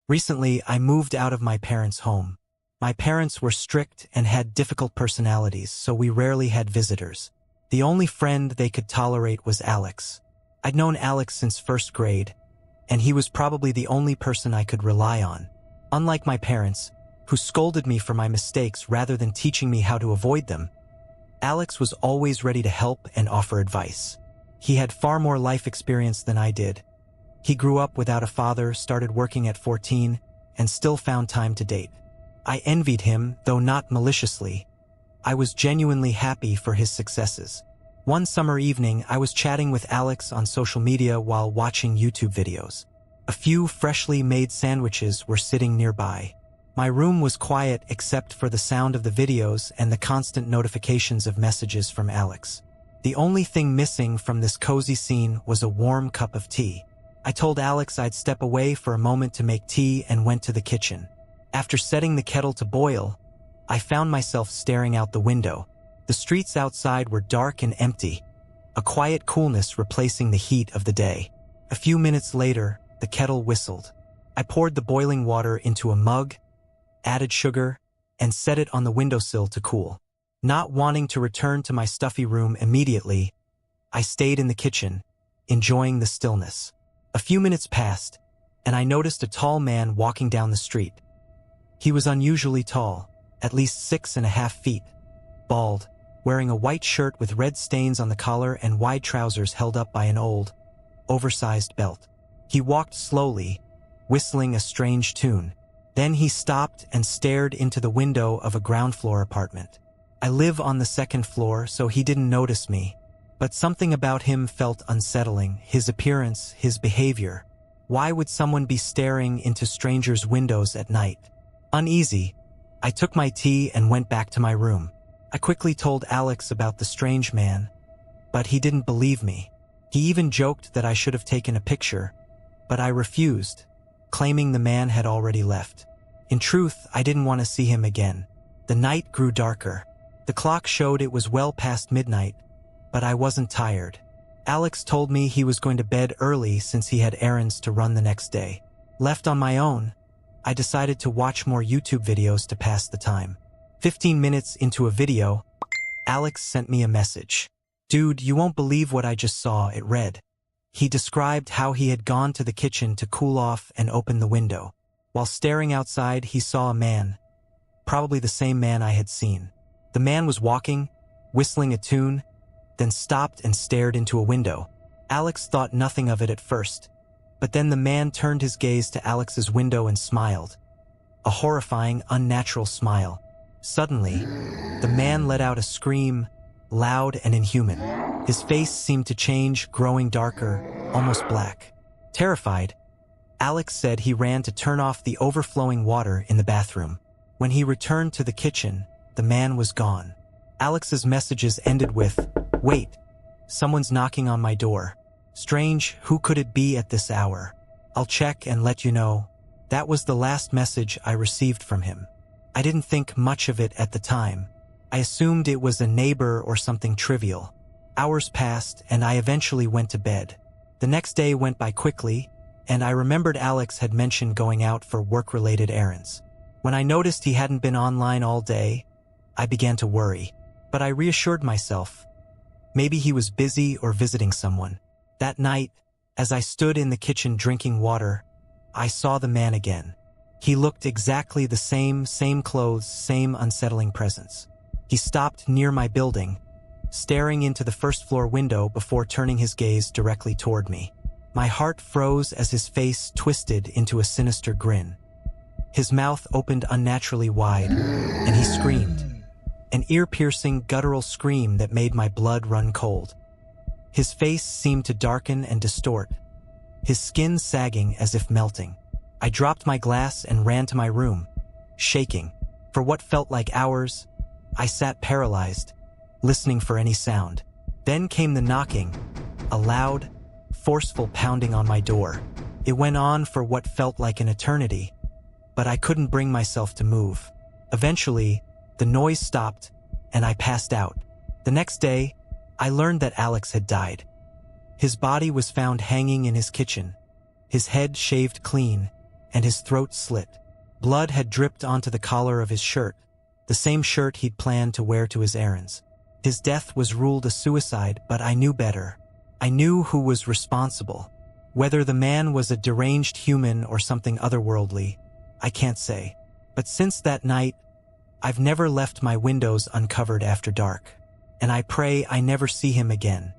Recently, I moved out of my parents' home. My parents were strict and had difficult personalities, so we rarely had visitors. The only friend they could tolerate was Alex. I'd known Alex since first grade, and he was probably the only person I could rely on. Unlike my parents, who scolded me for my mistakes rather than teaching me how to avoid them, Alex was always ready to help and offer advice. He had far more life experience than I did. He grew up without a father, started working at 14, and still found time to date. I envied him, though not maliciously. I was genuinely happy for his successes. One summer evening, I was chatting with Alex on social media while watching YouTube videos. A few freshly made sandwiches were sitting nearby. My room was quiet except for the sound of the videos and the constant notifications of messages from Alex. The only thing missing from this cozy scene was a warm cup of tea. I told Alex I'd step away for a moment to make tea and went to the kitchen. After setting the kettle to boil, I found myself staring out the window. The streets outside were dark and empty, a quiet coolness replacing the heat of the day. A few minutes later, the kettle whistled. I poured the boiling water into a mug, added sugar, and set it on the windowsill to cool. Not wanting to return to my stuffy room immediately, I stayed in the kitchen, enjoying the stillness. A few minutes passed, and I noticed a tall man walking down the street. He was unusually tall, at least 6.5 feet, bald, wearing a white shirt with red stains on the collar and wide trousers held up by an old, oversized belt. He walked slowly, whistling a strange tune. Then he stopped and stared into the window of a ground-floor apartment. I live on the second floor, so he didn't notice me. But something about him felt unsettling, his appearance, his behavior. Why would someone be staring into strangers' windows at night? Uneasy, I took my tea and went back to my room. I quickly told Alex about the strange man, but he didn't believe me. He even joked that I should have taken a picture, but I refused, claiming the man had already left. In truth, I didn't want to see him again. The night grew darker. The clock showed it was well past midnight, but I wasn't tired. Alex told me he was going to bed early since he had errands to run the next day. Left on my own, I decided to watch more YouTube videos to pass the time. 15 minutes into a video, Alex sent me a message. "Dude, you won't believe what I just saw," it read. He described how he had gone to the kitchen to cool off and open the window. While staring outside, he saw a man, probably the same man I had seen. The man was walking, whistling a tune, then stopped and stared into a window. Alex thought nothing of it at first, but then the man turned his gaze to Alex's window and smiled. A horrifying, unnatural smile. Suddenly, the man let out a scream, loud and inhuman. His face seemed to change, growing darker, almost black. Terrified, Alex said he ran to turn off the overflowing water in the bathroom. When he returned to the kitchen, the man was gone. Alex's messages ended with, "Wait, someone's knocking on my door. Strange, who could it be at this hour? I'll check and let you know." That was the last message I received from him. I didn't think much of it at the time. I assumed it was a neighbor or something trivial. Hours passed, and I eventually went to bed. The next day went by quickly, and I remembered Alex had mentioned going out for work-related errands. When I noticed he hadn't been online all day, I began to worry. But I reassured myself. Maybe he was busy or visiting someone. That night, as I stood in the kitchen drinking water, I saw the man again. He looked exactly the same clothes, same unsettling presence. He stopped near my building, staring into the first-floor window before turning his gaze directly toward me. My heart froze as his face twisted into a sinister grin. His mouth opened unnaturally wide, and he screamed. An ear-piercing, guttural scream that made my blood run cold. His face seemed to darken and distort, his skin sagging as if melting. I dropped my glass and ran to my room, shaking. For what felt like hours, I sat paralyzed, listening for any sound. Then came the knocking, a loud, forceful pounding on my door. It went on for what felt like an eternity, but I couldn't bring myself to move. Eventually, the noise stopped, and I passed out. The next day, I learned that Alex had died. His body was found hanging in his kitchen, his head shaved clean, and his throat slit. Blood had dripped onto the collar of his shirt, the same shirt he'd planned to wear to his errands. His death was ruled a suicide, but I knew better. I knew who was responsible. Whether the man was a deranged human or something otherworldly, I can't say. But since that night, I've never left my windows uncovered after dark. And I pray I never see him again.